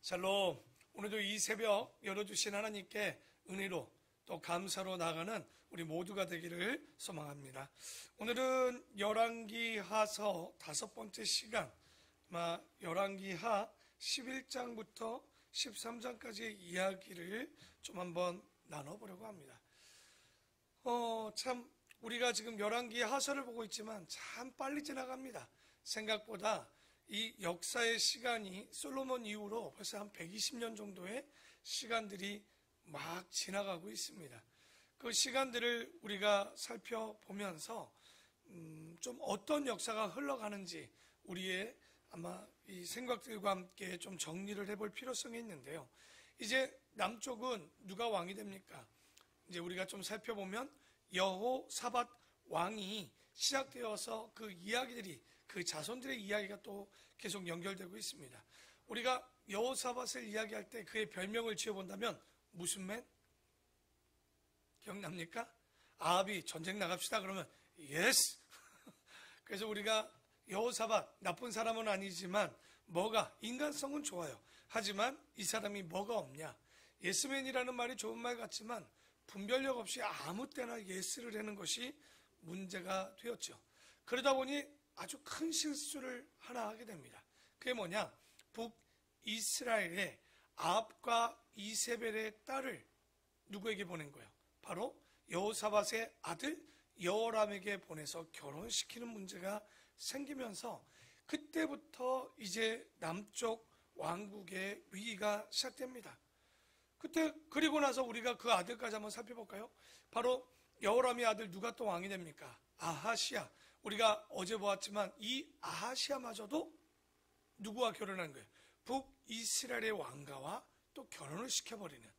샬롬. 오늘도 이 새벽 열어주신 하나님께 은혜로 또 감사로 나아가는 우리 모두가 되기를 소망합니다. 오늘은 열왕기하서 5번째 시간, 열왕기하 11장부터 13장까지의 이야기를 좀 한번 나눠보려고 합니다. 참 우리가 지금 열왕기하서를 보고 있지만 참 빨리 지나갑니다. 생각보다 이 역사의 시간이 솔로몬 이후로 벌써 한 120년 정도의 시간들이 막 지나가고 있습니다. 그 시간들을 우리가 살펴보면서 좀 어떤 역사가 흘러가는지 우리의 아마 이 생각들과 함께 좀 정리를 해볼 필요성이 있는데요. 이제 남쪽은 누가 왕이 됩니까? 이제 우리가 좀 살펴보면 여호사밧 왕이 시작되어서 그 이야기들이, 그 자손들의 이야기가 또 계속 연결되고 있습니다. 우리가 여호사밧을 이야기할 때 그의 별명을 지어본다면 무슨 맨? 기억납니까? 아합이 전쟁 나갑시다 그러면 예스! 그래서 우리가 여호사밧, 나쁜 사람은 아니지만 인간성은 좋아요. 하지만 이 사람이 뭐가 없냐? 예스맨이라는 말이 좋은 말 같지만 분별력 없이 아무 때나 예스를 하는 것이 문제가 되었죠. 그러다 보니 아주 큰 실수를 하나 하게 됩니다. 그게 뭐냐? 북이스라엘의 아합과 이세벨의 딸을 누구에게 보낸 거예요? 바로 여호사밧의 아들 여호람에게 보내서 결혼시키는 문제가 생기면서 그때부터 이제 남쪽 왕국의 위기가 시작됩니다. 그리고 나서 우리가 그 아들까지 한번 살펴볼까요? 바로 여호람의 아들 누가 또 왕이 됩니까? 아하시아. 우리가 어제 보았지만 이 아하시아마저도 누구와 결혼한 거예요? 북이스라엘의 왕가와 또 결혼을 시켜버리는.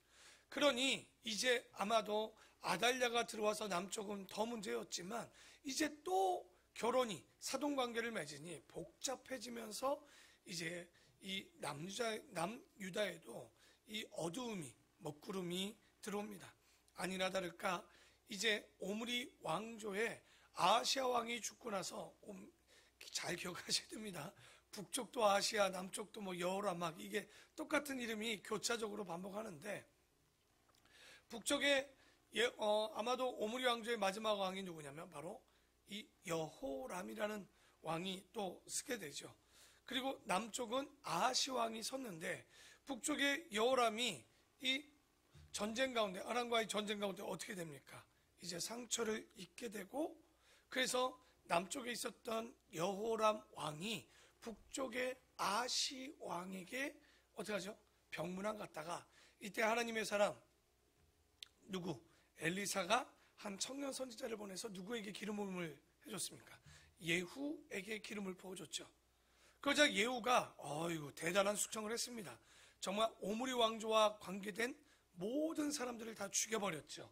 그러니 이제 아마도 아달랴가 들어와서 남쪽은 더 문제였지만 이제 또 결혼이 사돈관계를 맺으니 복잡해지면서 이제 이 남유다에도 이 어두움이, 먹구름이 들어옵니다. 아니나 다를까 이제 오므리 왕조의 아하시아 왕이 죽고 나서 잘 기억하셔야 됩니다. 북쪽도 아하시아, 남쪽도 여호람, 이게 똑같은 이름이 교차적으로 반복하는데 북쪽에 아마도 오므리 왕조의 마지막 왕이 누구냐면 바로 이 여호람이라는 왕이 또 쓰게 되죠. 그리고 남쪽은 아하시 왕이 섰는데 북쪽의 여호람이 이 전쟁 가운데, 아람과의 전쟁 가운데 어떻게 됩니까? 이제 상처를 입게 되고, 그래서 남쪽에 있었던 여호람 왕이 북쪽의 아하시 왕에게 어떻게 하죠? 병문안 갔다가 이때 하나님의 사람 누구? 엘리사가 한 청년 선지자를 보내서 누구에게 기름 부음을 해줬습니까? 예후에게 기름을 부어줬죠. 그러자 예후가 대단한 숙청을 했습니다. 정말 오므리 왕조와 관계된 모든 사람들을 다 죽여버렸죠.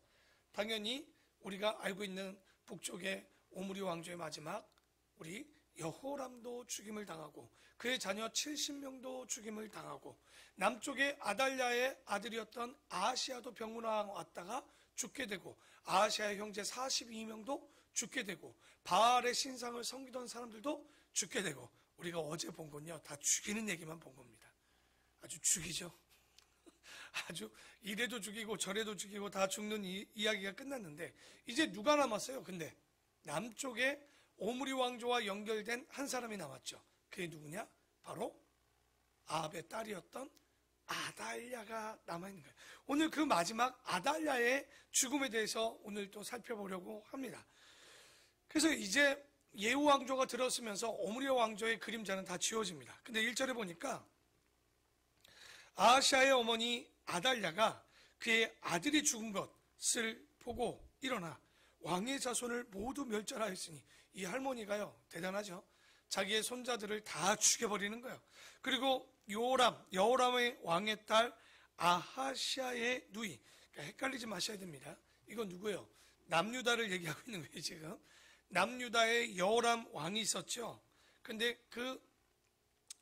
당연히 우리가 알고 있는 북쪽의 오므리 왕조의 마지막 우리 여호람도 죽임을 당하고 그의 자녀 70명도 죽임을 당하고 남쪽의 아달랴의 아들이었던 아하시아도 병문안 왔다가 죽게 되고 아하시아의 형제 42명도 죽게 되고 바알의 신상을 섬기던 사람들도 죽게 되고 우리가 어제 본 건요 다 죽이는 얘기만 본 겁니다. 아주 죽이죠. 아주 이래도 죽이고 저래도 죽이고 다 죽는 이야기가 끝났는데 이제 누가 남았어요? 근데 남쪽에 오므리 왕조와 연결된 한 사람이 남았죠. 그게 누구냐? 바로 아합의 딸이었던 아달랴가 남아있는 거예요. 오늘 그 마지막 아달랴의 죽음에 대해서 오늘 또 살펴보려고 합니다. 그래서 이제 예후 왕조가 들었으면서 오므리 왕조의 그림자는 다 지워집니다. 근데 1절에 보니까 아하시아의 어머니 아달랴가 그의 아들이 죽은 것을 보고 일어나 왕의 자손을 모두 멸절하였으니 이 할머니가요 대단하죠. 자기의 손자들을 다 죽여버리는 거예요. 그리고 여호람의 왕의 딸 아하시아의 누이, 그러니까 헷갈리지 마셔야 됩니다. 이건 누구예요? 남유다를 얘기하고 있는 거예요. 지금 남유다의 여호람 왕이 있었죠. 근데 그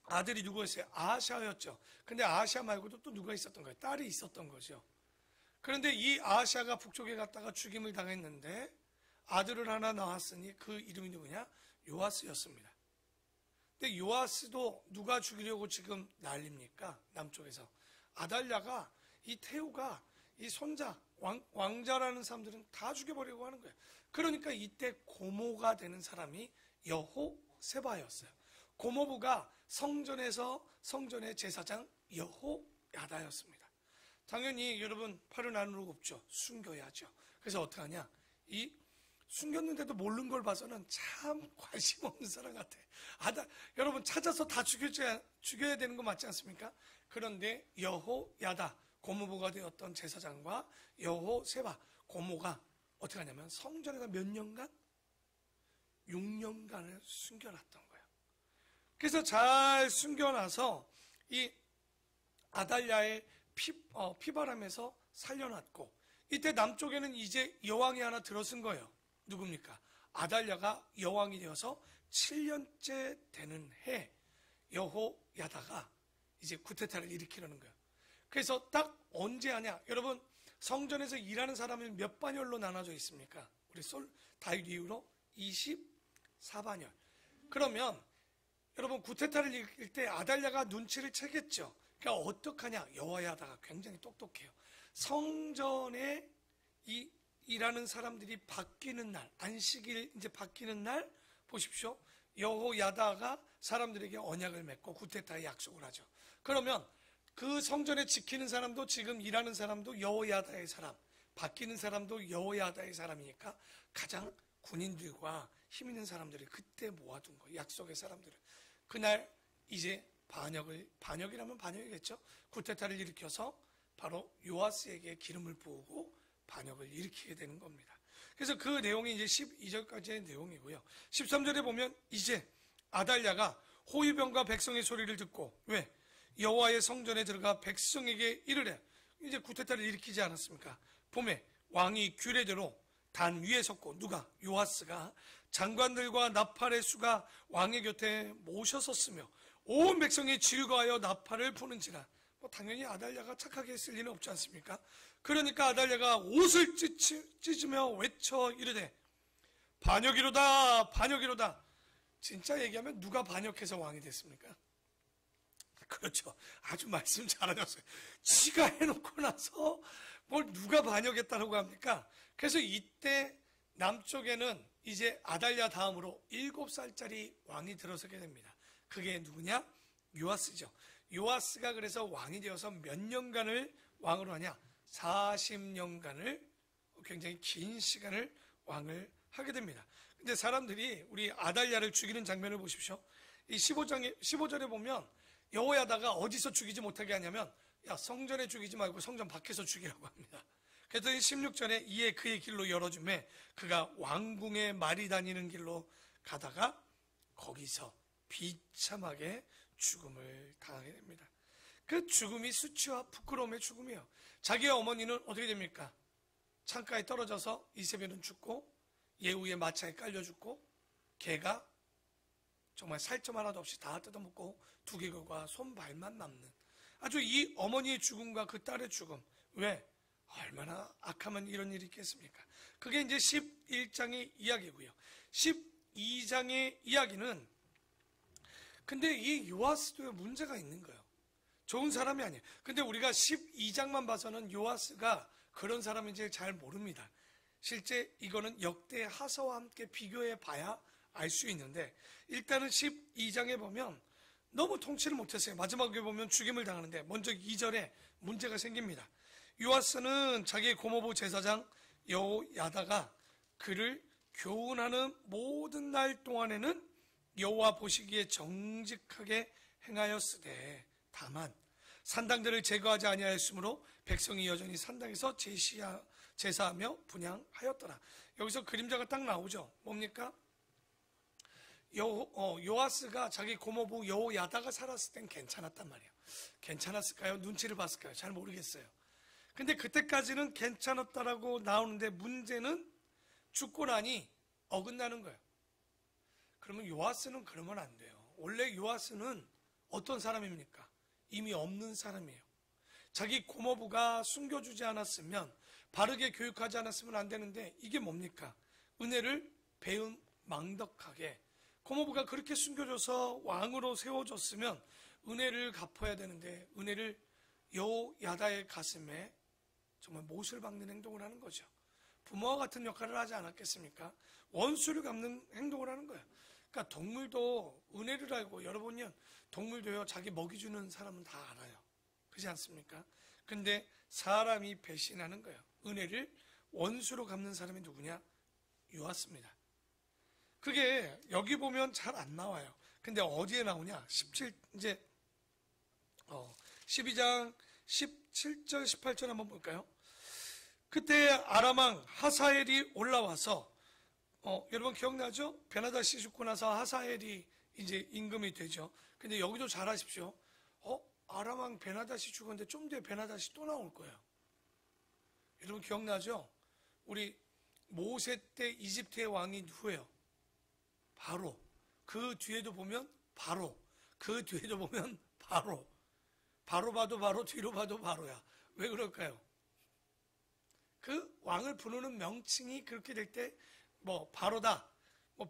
아들이 누구였어요? 아하시아였죠. 근데 아하시아 말고도 또 누가 있었던 거예요? 딸이 있었던 거죠. 그런데 이 아하시아가 북쪽에 갔다가 죽임을 당했는데 아들을 하나 낳았으니 그 이름이 누구냐? 요아스였습니다. 근데 요아스도 누가 죽이려고 지금 난립니까? 남쪽에서. 아달랴가, 이 태우가, 이 손자, 왕자라는 사람들은 다 죽여버리려고 하는 거예요. 그러니까 이때 고모가 되는 사람이 여호세바였어요. 고모부가 성전의 제사장 여호야다였습니다. 당연히 여러분 팔을 나누고 없죠. 숨겨야죠. 그래서 어떻게 하냐? 이 숨겼는데도 모르는 걸 봐서는 참 관심 없는 사람 같아. 여러분 찾아서 다 죽여야 되는 거 맞지 않습니까? 그런데 여호야다 고모부가 되었던 제사장과 여호세바 고모가 어떻게 하냐면 성전에다 몇 년간? 6년간을 숨겨놨던 거예요. 그래서 잘 숨겨놔서 이 아달랴의 피바람에서 살려놨고, 이때 남쪽에는 이제 여왕이 하나 들어선 거예요. 누굽니까? 아달랴가 여왕이 되어서 7년째 되는 해 여호야다가 이제 쿠데타를 일으키려는 거예요. 그래서 딱 언제 하냐? 여러분 성전에서 일하는 사람이 몇 반열로 나눠져 있습니까? 우리 다윗 이후로 24반열. 그러면 여러분 쿠데타를 일으킬 때 아달랴가 눈치를 채겠죠. 그러니까 어떡하냐? 여호야다가 굉장히 똑똑해요. 성전에 일하는 사람들이 바뀌는 날, 안식일 이제 바뀌는 날 보십시오. 여호야다가 사람들에게 언약을 맺고 쿠데타에 약속을 하죠. 그러면 그 성전에 지키는 사람도 지금 일하는 사람도 여호야다의 사람, 바뀌는 사람도 여호야다의 사람이니까 가장 군인들과 힘 있는 사람들을 그때 모아둔 거예요. 약속의 사람들을. 그날 이제 반역이라면 반역이겠죠. 쿠데타를 일으켜서 바로 요아스에게 기름을 부으고 반역을 일으키게 되는 겁니다. 그래서 그 내용이 이제 12절까지의 내용이고요. 13절에 보면 이제 아달랴가 호위병과 백성의 소리를 듣고, 왜? 여호와의 성전에 들어가 백성에게 이르래. 이제 쿠데타를 일으키지 않았습니까? 봄에 왕이 규례대로 단 위에 섰고, 누가? 요아스가 장관들과 나팔의 수가 왕의 곁에 모셔섰으며 온 백성이 즐거워하여 나팔을 부는지라. 당연히 아달랴가 착하게 했을 리는 없지 않습니까? 그러니까 아달랴가 옷을 찢으며 외쳐 이르되 반역이로다 반역이로다. 진짜 얘기하면 누가 반역해서 왕이 됐습니까? 그렇죠. 아주 말씀 잘하셨어요. 지가 해놓고 나서 뭘 누가 반역했다고 합니까? 그래서 이때 남쪽에는 이제 아달랴 다음으로 7살짜리 왕이 들어서게 됩니다. 그게 누구냐? 요아스죠. 요아스가 그래서 왕이 되어서 몇 년간을 왕으로 하냐? 40년간을, 굉장히 긴 시간을 왕을 하게 됩니다. 근데 사람들이 우리 아달랴를 죽이는 장면을 보십시오. 이 15절에 보면 여호야다가 어디서 죽이지 못하게 하냐면, 야, 성전에 죽이지 말고 성전 밖에서 죽이라고 합니다. 그랬더니 16절에 이에 그의 길로 열어주매 그가 왕궁에 말이 다니는 길로 가다가 거기서 비참하게 죽음을 당하게 됩니다. 그 죽음이 수치와 부끄러움의 죽음이에요. 자기의 어머니는 어떻게 됩니까? 창가에 떨어져서 이세벨은 죽고 예후의 마차에 깔려 죽고 개가 정말 살점 하나도 없이 다 뜯어먹고 두개골과 손발만 남는, 아주 이 어머니의 죽음과 그 딸의 죽음, 왜? 얼마나 악하면 이런 일이 있겠습니까? 그게 이제 11장의 이야기고요. 12장의 이야기는, 근데 이 요아스도 문제가 있는 거예요. 좋은 사람이 아니에요. 근데 우리가 12장만 봐서는 요아스가 그런 사람인지 잘 모릅니다. 실제 이거는 역대 하서와 함께 비교해 봐야 알 수 있는데, 일단은 12장에 보면 너무 통치를 못했어요. 마지막에 보면 죽임을 당하는데, 먼저 2절에 문제가 생깁니다. 요아스는 자기의 고모부 제사장 여호야다가 그를 교훈하는 모든 날 동안에는 여호와 보시기에 정직하게 행하였으되, 다만 산당들을 제거하지 아니하였으므로 백성이 여전히 산당에서 제사하며 분향하였더라. 여기서 그림자가 딱 나오죠. 뭡니까? 요아스가 자기 고모부 여호야다가 살았을 땐 괜찮았단 말이에요. 괜찮았을까요? 눈치를 봤을까요? 잘 모르겠어요. 근데 그때까지는 괜찮았다라고 나오는데, 문제는 죽고 나니 어긋나는 거예요. 그러면 요아스는 그러면 안 돼요. 원래 요아스는 어떤 사람입니까? 이미 없는 사람이에요. 자기 고모부가 숨겨주지 않았으면, 바르게 교육하지 않았으면 안 되는데, 이게 뭡니까? 은혜를 배은 망덕하게 고모부가 그렇게 숨겨줘서 왕으로 세워줬으면 은혜를 갚아야 되는데 은혜를 여호야다의 가슴에 정말 못을 박는 행동을 하는 거죠. 부모와 같은 역할을 하지 않았겠습니까? 원수를 갚는 행동을 하는 거예요. 그러니까 동물도 은혜를 알고, 여러분요, 동물도요, 자기 먹이 주는 사람은 다 알아요. 그렇지 않습니까? 근데 사람이 배신하는 거예요. 은혜를 원수로 갚는 사람이 누구냐? 요아스입니다. 그게 여기 보면 잘 안 나와요. 근데 어디에 나오냐? 12장 17절 18절 한번 볼까요? 그때 아람왕 하사엘이 올라와서 여러분 기억나죠? 베나다시 죽고 나서 하사엘이 이제 임금이 되죠. 근데 여기도 잘 아십시오. 아람왕 베나다시 죽었는데 좀 뒤에 베나다시 또 나올 거예요. 여러분 기억나죠? 우리 모세 때 이집트의 왕이 누구예요? 바로. 그 뒤에도 보면 바로. 그 뒤에도 보면 바로. 바로 봐도 바로, 뒤로 봐도 바로야. 왜 그럴까요? 그 왕을 부르는 명칭이 그렇게 될 때 바로다,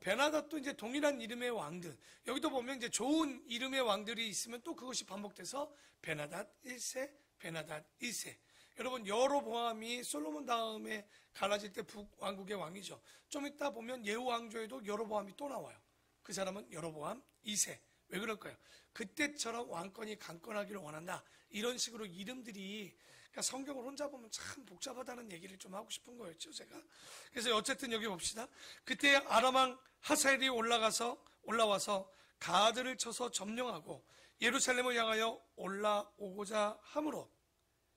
베나닷도 이제 동일한 이름의 왕들, 여기도 보면 이제 좋은 이름의 왕들이 있으면 또 그것이 반복돼서 베나닷 1세, 베나닷 2세. 여러분 여로보암이 솔로몬 다음에 갈라질 때 북왕국의 왕이죠. 좀 이따 보면 예후 왕조에도 여로보암이 또 나와요. 그 사람은 여로보암 2세. 왜 그럴까요? 그때처럼 왕권이 강건하기를 원한다. 이런 식으로 이름들이, 그러니까 성경을 혼자 보면 참 복잡하다는 얘기를 좀 하고 싶은 거였죠, 제가. 그래서 어쨌든 여기 봅시다. 그때 아람왕 하사엘이 올라와서 가드를 쳐서 점령하고 예루살렘을 향하여 올라오고자 하므로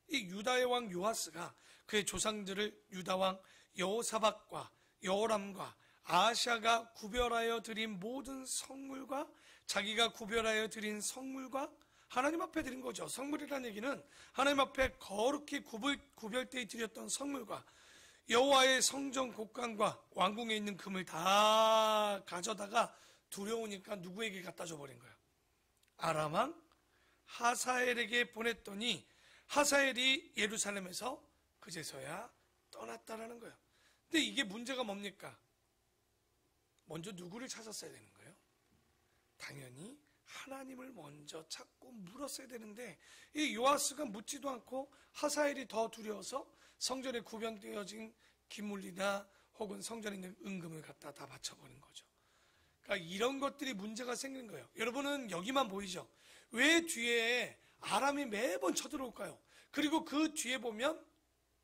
이 유다의 왕 요아스가 그의 조상들을 유다왕 여호사밧과 여호람과 아하시아가 구별하여 드린 모든 성물과 자기가 구별하여 드린 성물과, 하나님 앞에 드린 거죠. 성물이라는 얘기는 하나님 앞에 거룩히 구별되어 드렸던 성물과 여호와의 성전 곡간과 왕궁에 있는 금을 다 가져다가 두려우니까 누구에게 갖다 줘버린 거예요? 아람왕 하사엘에게 보냈더니 하사엘이 예루살렘에서 그제서야 떠났다라는 거예요. 근데 이게 문제가 뭡니까? 먼저 누구를 찾았어야 되는 거예요? 당연히 하나님을 먼저 찾고 물었어야 되는데 이 요아스가 묻지도 않고 하사엘이 더 두려워서 성전에 구변되어진 기물이나 혹은 성전에 있는 은금을 갖다 다 바쳐버린 거죠. 그러니까 이런 것들이 문제가 생기는 거예요. 여러분은 여기만 보이죠? 왜 뒤에 아람이 매번 쳐들어올까요? 그리고 그 뒤에 보면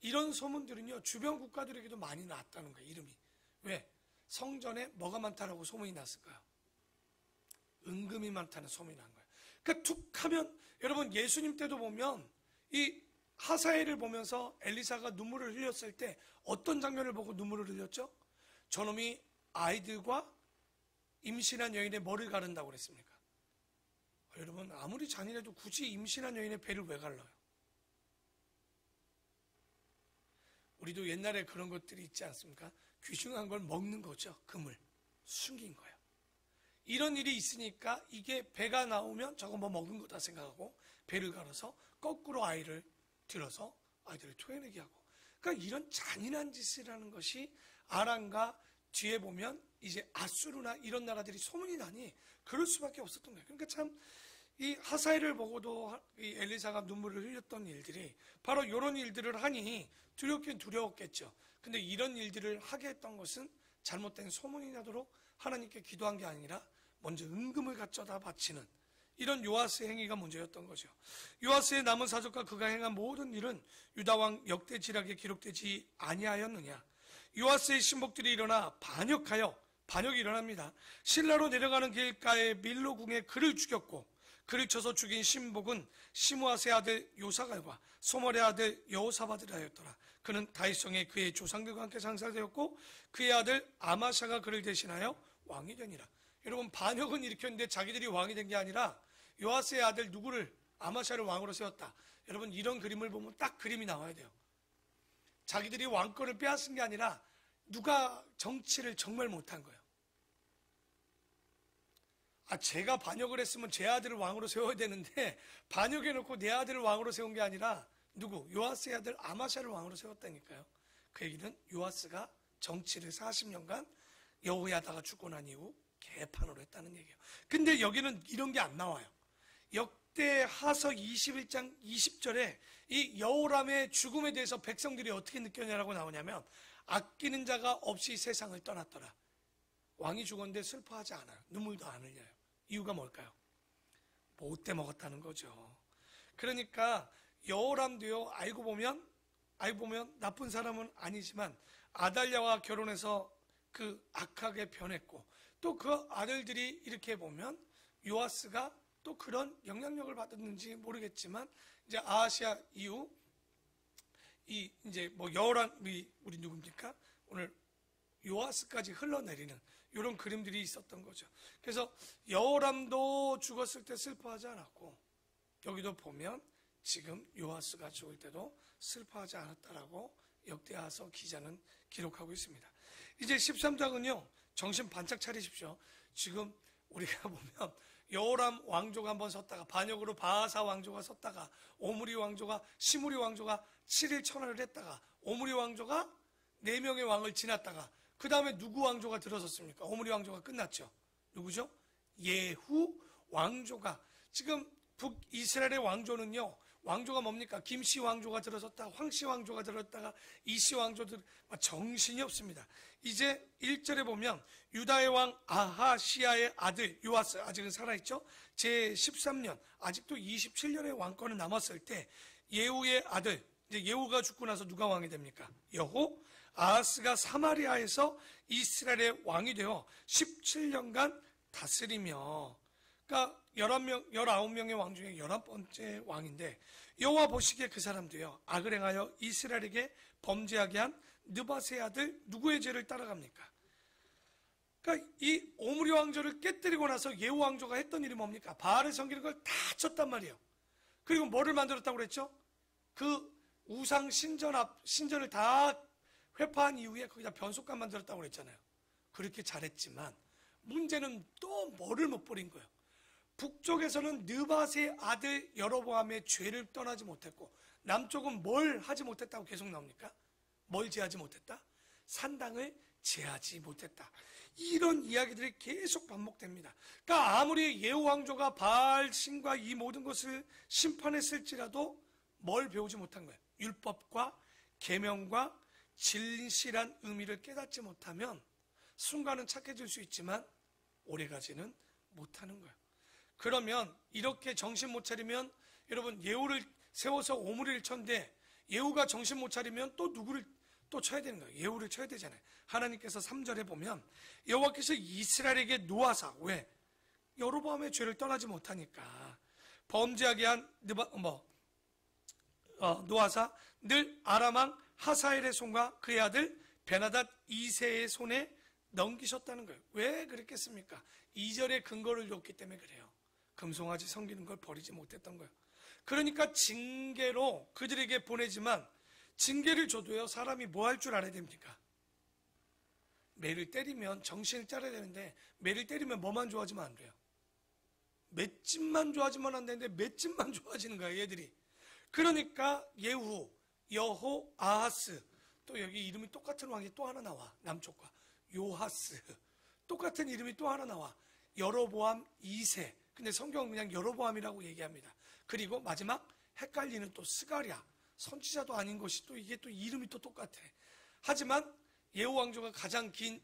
이런 소문들은요, 주변 국가들에게도 많이 났다는 거예요. 이름이. 왜? 성전에 뭐가 많다라고 소문이 났을까요? 은금이 많다는 소문이 난 거예요. 그러니까 툭 하면, 여러분 예수님 때도 보면 이 하사엘을 보면서 엘리사가 눈물을 흘렸을 때 어떤 장면을 보고 눈물을 흘렸죠? 저놈이 아이들과 임신한 여인의 머리를 가른다고 그랬습니까? 여러분 아무리 잔인해도 굳이 임신한 여인의 배를 왜 갈라요? 우리도 옛날에 그런 것들이 있지 않습니까? 귀중한 걸 먹는 거죠. 금을 숨긴 거예요. 이런 일이 있으니까 이게 배가 나오면 저거 먹은 거다 생각하고 배를 갈아서 거꾸로 아이를 들어서 아이들을 토해내게 하고, 그러니까 이런 잔인한 짓을 하는 것이 아람과 뒤에 보면 이제 아수르나 이런 나라들이 소문이 나니 그럴 수밖에 없었던 거예요. 그러니까 참 이 하사엘을 보고도 이 엘리사가 눈물을 흘렸던 일들이 바로 이런 일들을 하니 두렵긴 두려웠겠죠. 근데 이런 일들을 하게 했던 것은 잘못된 소문이 나도록 하나님께 기도한 게 아니라 먼저 은금을 갖져다 바치는 이런 요아스의 행위가 문제였던 거죠. 요아스의 남은 사적과 그가 행한 모든 일은 유다왕 역대지략에 기록되지 아니하였느냐? 요아스의 신복들이 일어나 반역이 일어납니다. 신라로 내려가는 길가에 밀로궁에 그를 죽였고, 그를 쳐서 죽인 신복은 시므아스의 아들 요사갈과 소멀의 아들 여호사밧이라 하였더라. 그는 다윗성에 그의 조상들과 함께 장사되었고 그의 아들 아마샤가 그를 대신하여 왕이 되니라. 여러분 반역은 일으켰는데 자기들이 왕이 된 게 아니라 요아스의 아들 누구를, 아마샤를 왕으로 세웠다. 여러분 이런 그림을 보면 딱 그림이 나와야 돼요. 자기들이 왕권을 빼앗은 게 아니라 누가 정치를 정말 못한 거예요. 제가 반역을 했으면 제 아들을 왕으로 세워야 되는데 반역해놓고 내 아들을 왕으로 세운 게 아니라 누구? 요아스의 아들 아마샤를 왕으로 세웠다니까요. 그 얘기는 요아스가 정치를 40년간 여호야다가 죽고 난 이후 개판으로 했다는 얘기예요. 근데 여기는 이런 게 안 나와요. 역대하서 21장 20절에 이 여호람의 죽음에 대해서 백성들이 어떻게 느꼈냐라고 나오냐면, 아끼는 자가 없이 세상을 떠났더라. 왕이 죽었는데 슬퍼하지 않아요. 눈물도 안 흘려요. 이유가 뭘까요? 못돼 먹었다는 거죠. 그러니까 여호람도요, 알고 보면 나쁜 사람은 아니지만 아달랴와 결혼해서 그 악하게 변했고, 또 그 아들들이 이렇게 보면 요아스가 또 그런 영향력을 받았는지 모르겠지만, 이제 아하시아 이후 이 이제 뭐 여호람이 우리 누굽니까? 오늘 요아스까지 흘러내리는 이런 그림들이 있었던 거죠. 그래서 여호람도 죽었을 때 슬퍼하지 않았고, 여기도 보면 지금 요아스가 죽을 때도 슬퍼하지 않았다라고 역대하서 기자는 기록하고 있습니다. 이제 13장은요, 정신 반짝 차리십시오. 지금 우리가 보면 여호람 왕조가 한번 섰다가, 반역으로 바하사 왕조가 섰다가, 오므리 왕조가, 시므리 왕조가 7일 천하를 했다가, 오므리 왕조가 4명의 왕을 지났다가, 그 다음에 누구 왕조가 들어섰습니까? 오므리 왕조가 끝났죠. 누구죠? 예후 왕조가. 지금 북이스라엘의 왕조는요, 왕조가 뭡니까? 김씨 왕조가 들어섰다, 황씨 왕조가 들었다가, 이씨 왕조들, 정신이 없습니다. 이제 1절에 보면 유다의 왕 아하시아의 아들 요아스, 아직은 살아있죠? 제13년, 아직도 27년의 왕권은 남았을 때 예후의 아들, 이제 예후가 죽고 나서 누가 왕이 됩니까? 여호 아하스가 사마리아에서 이스라엘의 왕이 되어 17년간 다스리며, 그러니까 19명의 왕 중에 11번째 왕인데, 여호와 보시기에 그 사람도요, 악을 행하여 이스라엘에게 범죄하게 한 느밧의 아들 누구의 죄를 따라갑니까? 그러니까 이 오므리 왕조를 깨뜨리고 나서 예후 왕조가 했던 일이 뭡니까? 바알을 섬기는 걸 다 쳤단 말이에요. 그리고 뭐를 만들었다고 그랬죠? 그 우상 신전을 다 회파한 이후에 거기다 변속관 만들었다고 그랬잖아요. 그렇게 잘했지만 문제는 또 뭐를 못 버린 거예요. 북쪽에서는 느밧의 아들 여로보암의 죄를 떠나지 못했고, 남쪽은 뭘 하지 못했다고 계속 나옵니까? 뭘 제하지 못했다? 산당을 제하지 못했다. 이런 이야기들이 계속 반복됩니다. 그러니까 아무리 예후 왕조가 바알 신과 이 모든 것을 심판했을지라도 뭘 배우지 못한 거예요? 율법과 계명과 진실한 의미를 깨닫지 못하면 순간은 착해질 수 있지만 오래가지는 못하는 거예요. 그러면 이렇게 정신 못 차리면, 여러분 예후를 세워서 오므리를 쳤는데 예후가 정신 못 차리면 또 누구를 또 쳐야 되는 거예요. 예후를 쳐야 되잖아요. 하나님께서 3절에 보면 여호와께서 이스라엘에게 노하사, 왜? 여로보암의 죄를 떠나지 못하니까 범죄하게 한 노하사 늘 아람왕 하사엘의 손과 그의 아들 베나닷 2세의 손에 넘기셨다는 거예요. 왜 그랬겠습니까? 2절에 근거를 줬기 때문에 그래요. 금송아지 섬기는 걸 버리지 못했던 거예요. 그러니까 징계로 그들에게 보내지만, 징계를 줘도요, 사람이 뭐 할 줄 알아야 됩니까? 매를 때리면 정신을 차려야 되는데, 매를 때리면 뭐만 좋아지면 안 돼요? 맷집만 좋아지면 안 되는데 맷집만 좋아지는 거예요, 얘들이. 그러니까 예후, 여호, 아하스, 또 여기 이름이 똑같은 왕이 또 하나 나와. 남쪽과 요하스, 똑같은 이름이 또 하나 나와. 여로보암 2세. 근데 성경은 그냥 여로보암이라고 얘기합니다. 그리고 마지막 헷갈리는 또 스가랴, 선지자도 아닌 것이 또 이게 또 이름이 또 똑같아. 하지만 예후 왕조가 가장 긴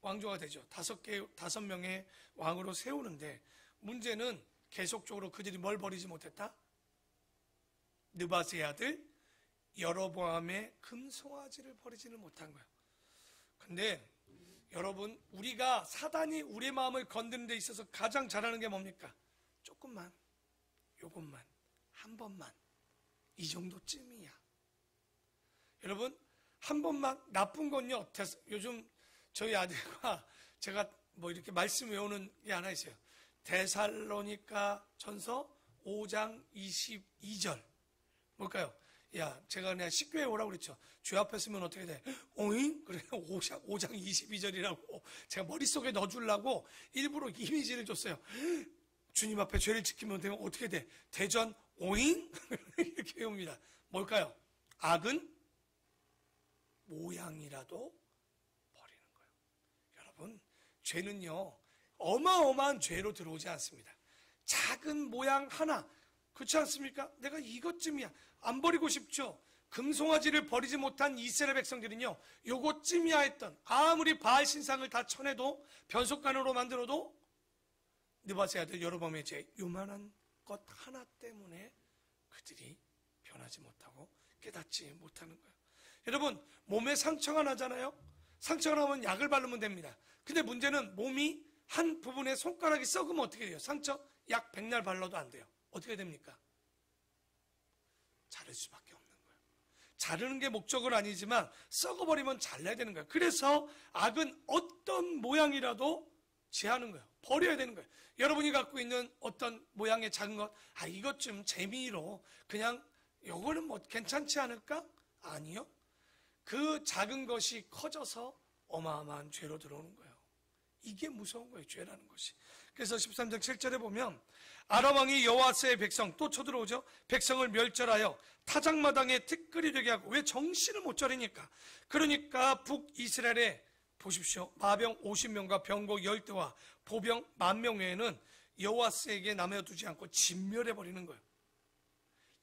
왕조가 되죠. 5명의 왕으로 세우는데, 문제는 계속적으로 그들이 뭘 버리지 못했다? 느밧의 아들 여로보암의 금송아지를 버리지는 못한 거예요. 근데 여러분, 우리가 사단이 우리의 마음을 건드는 데 있어서 가장 잘하는 게 뭡니까? 조금만, 요것만, 한 번만, 이 정도쯤이야. 여러분, 한 번만, 나쁜 건요, 요즘 저희 아들과 제가 뭐 이렇게 말씀 외우는 게 하나 있어요. 데살로니가 전서 5장 22절. 뭘까요? 야, 제가 그냥 식교에 오라고 그랬죠. 죄 앞에 쓰면 어떻게 돼? 오잉? 그래, 5장 22절이라고 제가 머릿속에 넣어주려고 일부러 이미지를 줬어요. 주님 앞에 죄를 지키면 되면 어떻게 돼? 대전 오잉? 이렇게 외웁니다. 뭘까요? 악은 모양이라도 버리는 거예요. 여러분, 죄는요, 어마어마한 죄로 들어오지 않습니다. 작은 모양 하나, 그렇지 않습니까? 내가 이것쯤이야. 안 버리고 싶죠. 금송아지를 버리지 못한 이스라엘 백성들은요, 요것쯤이야 했던, 아무리 바알 신상을 다 쳐내도 변속관으로 만들어도 느밧의 아들 여로보암의 죄, 요만한 것 하나 때문에 그들이 변하지 못하고 깨닫지 못하는 거예요. 여러분, 몸에 상처가 나잖아요. 상처가 나면 약을 바르면 됩니다. 근데 문제는 몸이 한 부분에 손가락이 썩으면 어떻게 돼요? 상처 약 100날 발라도 안 돼요. 어떻게 됩니까? 자를 수밖에 없는 거예요. 자르는 게 목적은 아니지만 썩어버리면 잘라야 되는 거예요. 그래서 악은 어떤 모양이라도 제하는 거예요. 버려야 되는 거예요. 여러분이 갖고 있는 어떤 모양의 작은 것, 이것 좀 재미로 그냥 요거는 뭐 괜찮지 않을까? 아니요. 그 작은 것이 커져서 어마어마한 죄로 들어오는 거예요. 이게 무서운 거예요, 죄라는 것이. 그래서 13장 7절에 보면 아람 왕이 여호와스의 백성, 또 쳐들어오죠. 백성을 멸절하여 타작마당에 티끌이 되게 하고, 왜 정신을 못 차리니까. 그러니까 북이스라엘에 보십시오. 마병 50명과 병거 10대와 보병 10,000명 외에는 여호와스에게 남겨두지 않고 진멸해버리는 거예요.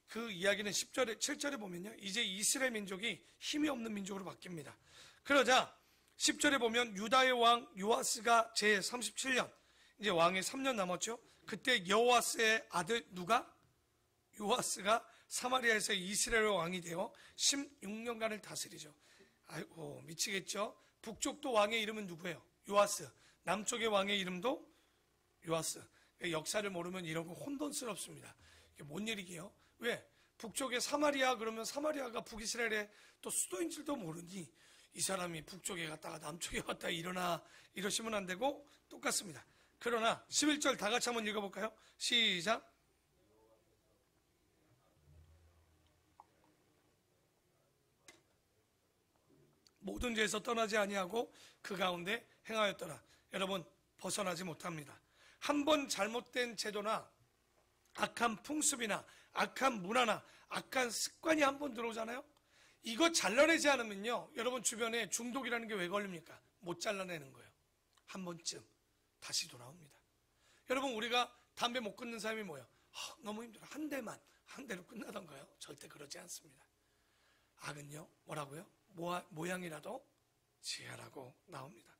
그 이야기는 10절에, 7절에 보면요, 이제 이스라엘 민족이 힘이 없는 민족으로 바뀝니다. 그러자 10절에 보면 유다의 왕 요아스가 제37년, 이제 왕이 3년 남았죠. 그때 여호와스의 아들 누가? 요아스가 사마리아에서 이스라엘 왕이 되어 16년간을 다스리죠. 아이고, 미치겠죠. 북쪽도 왕의 이름은 누구예요? 요아스. 남쪽의 왕의 이름도 요아스. 역사를 모르면 이런 거 혼돈스럽습니다. 이게 뭔 일이게요? 왜? 북쪽에 사마리아, 그러면 사마리아가 북이스라엘의 또 수도인 줄도 모르니 이 사람이 북쪽에 갔다가 남쪽에 갔다가 이러시면 안 되고 똑같습니다. 그러나 11절 다 같이 한번 읽어볼까요? 시작. 모든 죄에서 떠나지 아니하고 그 가운데 행하였더라. 여러분, 벗어나지 못합니다. 한번 잘못된 제도나 악한 풍습이나 악한 문화나 악한 습관이 한번 들어오잖아요. 이거 잘라내지 않으면요, 여러분 주변에 중독이라는 게 왜 걸립니까? 못 잘라내는 거예요. 한 번쯤 다시 돌아옵니다. 여러분, 우리가 담배 못 끊는 사람이 뭐예요? 너무 힘들어. 한 대로 끝나던가요? 절대 그러지 않습니다. 악은요, 뭐라고요? 모양이라도 지혜라고 나옵니다.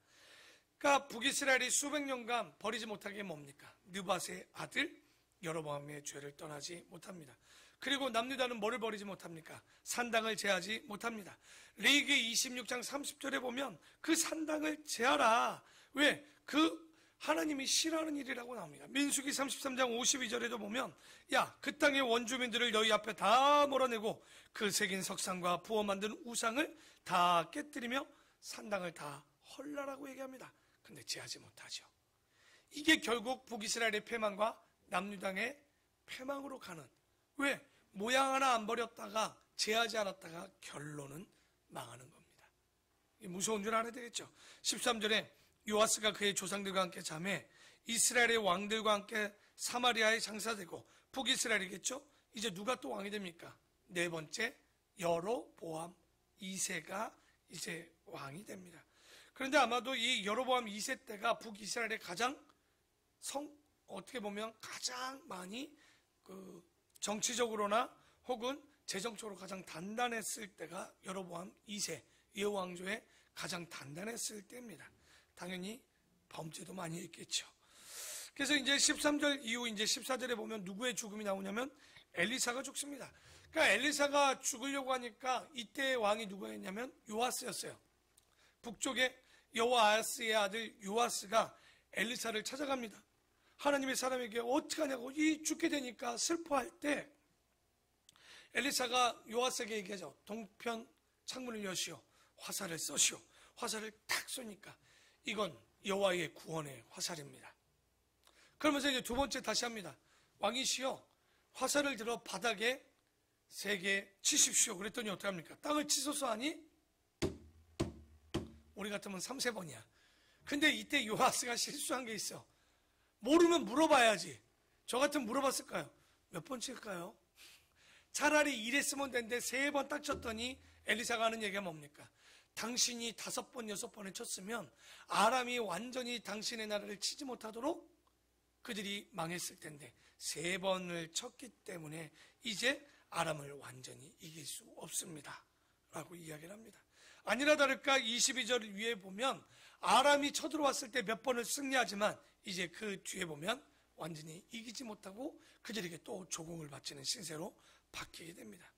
그러니까 북이스라엘이 수백 년간 버리지 못하게 뭡니까? 느밧의 아들 여로보암의 죄를 떠나지 못합니다. 그리고 남유다는 뭐를 버리지 못합니까? 산당을 제하지 못합니다. 레위기 26장 30절에 보면 그 산당을 제하라. 왜? 그 하나님이 싫어하는 일이라고 나옵니다. 민수기 33장 52절에도 보면, 야, 그 땅의 원주민들을 너희 앞에 다 몰아내고 그 새긴 석상과 부어 만든 우상을 다 깨뜨리며 산당을 다 헐라라고 얘기합니다. 근데 제하지 못하죠. 이게 결국 북이스라엘의 패망과 남유당의 패망으로 가는, 왜? 모양 하나 안 버렸다가 제하지 않았다가 결론은 망하는 겁니다. 무서운 줄 알아야 되겠죠. 13절에 요아스가 그의 조상들과 함께 자매 이스라엘의 왕들과 함께 사마리아에 장사되고, 북이스라엘이겠죠. 이제 누가 또 왕이 됩니까? 네 번째 여로보암 2세가 이제 왕이 됩니다. 그런데 아마도 이 여로보암 2세 때가 북이스라엘의 가장 어떻게 보면 가장 많이 정치적으로나 혹은 재정적으로 가장 단단했을 때가 여로보암 2세 여왕조의 가장 단단했을 때입니다. 당연히 범죄도 많이 했겠죠. 그래서 이제 13절 이후 이제 14절에 보면 누구의 죽음이 나오냐면 엘리사가 죽습니다. 그러니까 엘리사가 죽으려고 하니까 이때의 왕이 누구였냐면 요아스였어요. 북쪽에 여호아스의 아들 요아스가 엘리사를 찾아갑니다. 하나님의 사람에게 어떻게 하냐고, 이 죽게 되니까 슬퍼할 때 엘리사가 요아스에게 얘기하죠. 동편 창문을 여시오. 화살을 쏘시오. 화살을 탁 쏘니까 이건 여호와의 구원의 화살입니다. 그러면서 이제 두 번째 다시 합니다. 왕이시여, 화살을 들어 바닥에 3개 치십시오. 그랬더니 어떻게 합니까? 땅을 치소서 하니 우리 같으면 3-4번이야. 근데 이때 요아스가 실수한 게 있어. 모르면 물어봐야지. 저 같으면 물어봤을까요? 몇 번 칠까요? 차라리 이랬으면 되는데 3번 딱 쳤더니 엘리사가 하는 얘기가 뭡니까? 당신이 5번, 6번을 쳤으면 아람이 완전히 당신의 나라를 치지 못하도록 그들이 망했을 텐데 3번을 쳤기 때문에 이제 아람을 완전히 이길 수 없습니다 라고 이야기를 합니다. 아니나 다를까 22절 위에 보면 아람이 쳐들어왔을 때 몇 번을 승리하지만 이제 그 뒤에 보면 완전히 이기지 못하고 그들에게 또 조공을 바치는 신세로 바뀌게 됩니다.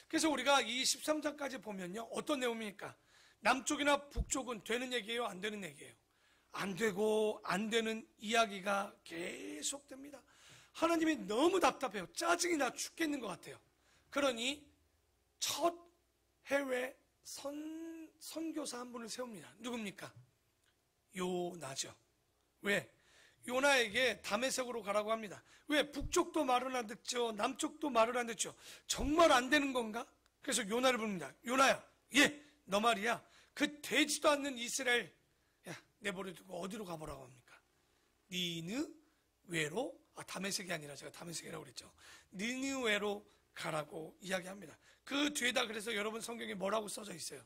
그래서 우리가 이 13장까지 보면요, 어떤 내용입니까? 남쪽이나 북쪽은 되는 얘기예요, 안 되는 얘기예요? 안 되고 안 되는 이야기가 계속됩니다. 하나님이 너무 답답해요. 짜증이 나 죽겠는 것 같아요. 그러니 첫 해외 선교사 한 분을 세웁니다. 누굽니까? 요나죠. 왜? 요나에게 다메섹으로 가라고 합니다. 왜? 북쪽도 말을 안 듣죠. 남쪽도 말을 안 듣죠. 정말 안 되는 건가? 그래서 요나를 부릅니다. 요나야, 예, 너 말이야. 그 되지도 않는 이스라엘, 야, 내버려두고 어디로 가보라고 합니까? 니느웨로, 다메섹이 아니라 제가 다메섹이라고 그랬죠. 니느웨로 가라고 이야기합니다. 그 뒤에다 그래서 여러분 성경에 뭐라고 써져 있어요?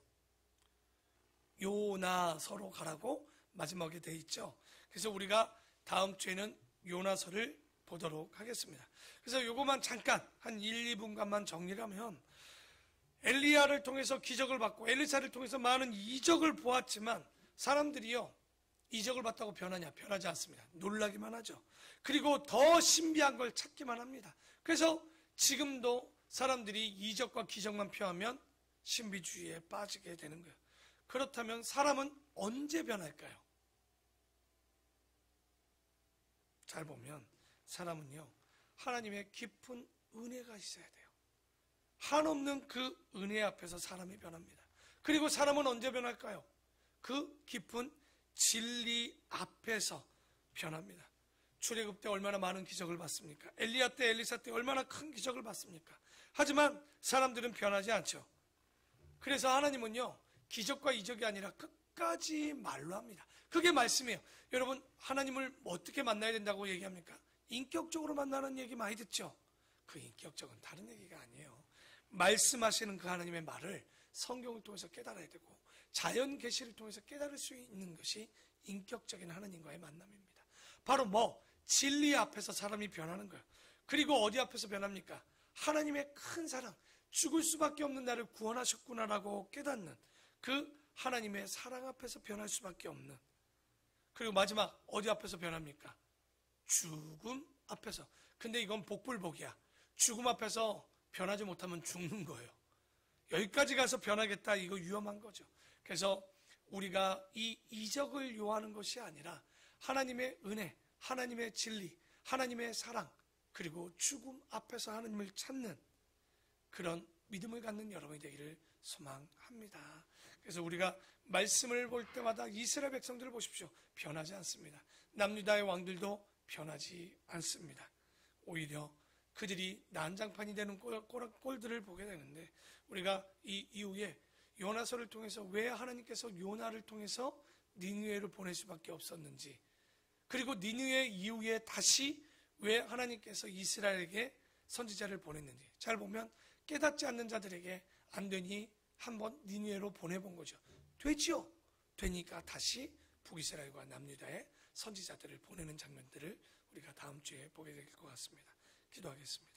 요나서로 가라고 마지막에 돼 있죠. 그래서 우리가 다음 주에는 요나서를 보도록 하겠습니다. 그래서 요거만 잠깐 한 1, 2분간만 정리를 하면 엘리야를 통해서 기적을 받고 엘리사를 통해서 많은 이적을 보았지만 사람들이요, 이적을 봤다고 변하냐? 변하지 않습니다. 놀라기만 하죠. 그리고 더 신비한 걸 찾기만 합니다. 그래서 지금도 사람들이 이적과 기적만 표하면 신비주의에 빠지게 되는 거예요. 그렇다면 사람은 언제 변할까요? 잘 보면 사람은요, 하나님의 깊은 은혜가 있어야 돼요. 한없는 그 은혜 앞에서 사람이 변합니다. 그리고 사람은 언제 변할까요? 그 깊은 진리 앞에서 변합니다. 출애굽 때 얼마나 많은 기적을 봤습니까? 엘리야 때, 엘리사 때 얼마나 큰 기적을 봤습니까? 하지만 사람들은 변하지 않죠. 그래서 하나님은요, 기적과 이적이 아니라 끝까지 말로 합니다. 그게 말씀이에요. 여러분, 하나님을 어떻게 만나야 된다고 얘기합니까? 인격적으로 만나는 얘기 많이 듣죠? 그 인격적은 다른 얘기가 아니에요. 말씀하시는 그 하나님의 말을 성경을 통해서 깨달아야 되고 자연 계시를 통해서 깨달을 수 있는 것이 인격적인 하나님과의 만남입니다. 바로 진리 앞에서 사람이 변하는 거예요. 그리고 어디 앞에서 변합니까? 하나님의 큰 사랑, 죽을 수밖에 없는 나를 구원하셨구나라고 깨닫는 그 하나님의 사랑 앞에서 변할 수밖에 없는. 그리고 마지막 어디 앞에서 변합니까? 죽음 앞에서. 근데 이건 복불복이야. 죽음 앞에서 변하지 못하면 죽는 거예요. 여기까지 가서 변하겠다, 이거 위험한 거죠. 그래서 우리가 이 이적을 요하는 것이 아니라 하나님의 은혜, 하나님의 진리, 하나님의 사랑, 그리고 죽음 앞에서 하나님을 찾는 그런 믿음을 갖는 여러분이 되기를 소망합니다. 그래서 우리가 말씀을 볼 때마다 이스라엘 백성들을 보십시오. 변하지 않습니다. 남유다의 왕들도 변하지 않습니다. 오히려 그들이 난장판이 되는 꼴들을 보게 되는데, 우리가 이 이후에 요나서를 통해서 왜 하나님께서 요나를 통해서 니느웨를 보낼 수밖에 없었는지, 그리고 니느웨 이후에 다시 왜 하나님께서 이스라엘에게 선지자를 보냈는지 잘 보면 깨닫지 않는 자들에게 안 되니 한번 니느웨로 보내본 거죠. 되지요. 되니까 다시 북이스라엘과 남유다의 선지자들을 보내는 장면들을 우리가 다음 주에 보게 될 것 같습니다. 기도하겠습니다.